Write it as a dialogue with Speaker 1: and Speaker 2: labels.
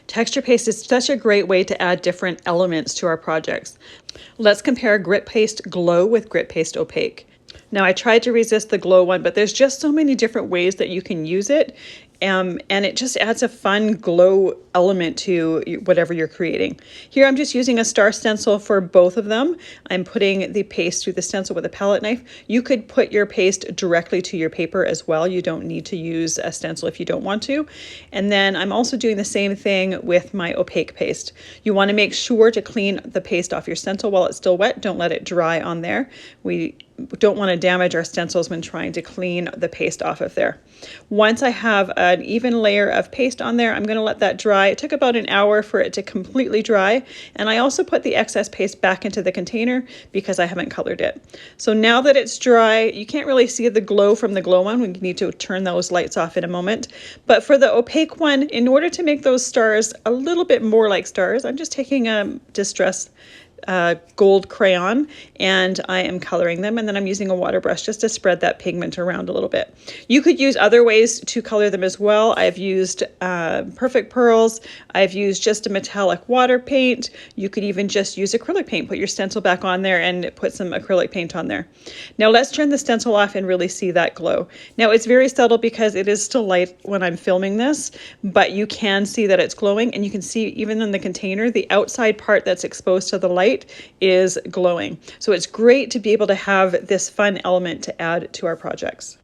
Speaker 1: Texture paste is such a great way to add different elements to our projects. Let's compare Grit Paste Glow with Grit Paste Opaque. Now I tried to resist the glow one, but there's just so many different ways that you can use it. And it just adds a fun glow element to whatever you're creating. Here I'm just using a star stencil for both of them. I'm putting the paste through the stencil with a palette knife. You could put your paste directly to your paper as well. You don't need to use a stencil if you don't want to. And then I'm also doing the same thing with my opaque paste. You want to make sure to clean the paste off your stencil while it's still wet. Don't let it dry on there. We don't want to damage our stencils when trying to clean the paste off of there. Once I have an even layer of paste on there, I'm going to let that dry. It took about an hour for it to completely dry, and I also put the excess paste back into the container because I haven't colored it. So now that it's dry, you can't really see the glow from the glow one. We need to turn those lights off in a moment. But for the opaque one, in order to make those stars a little bit more like stars, I'm just taking a Distress gold crayon and I am coloring them, and then I'm using a water brush just to spread that pigment around a little bit. You could use other ways to color them as well. I've used Perfect Pearls. I've used just a metallic water paint. You could even just use acrylic paint. Put your stencil back on there and put some acrylic paint on there. Now let's turn the stencil off and really see that glow. Now it's very subtle because it is still light when I'm filming this, but you can see that it's glowing, and you can see even in the container, the outside part that's exposed to the light is glowing. So it's great to be able to have this fun element to add to our projects.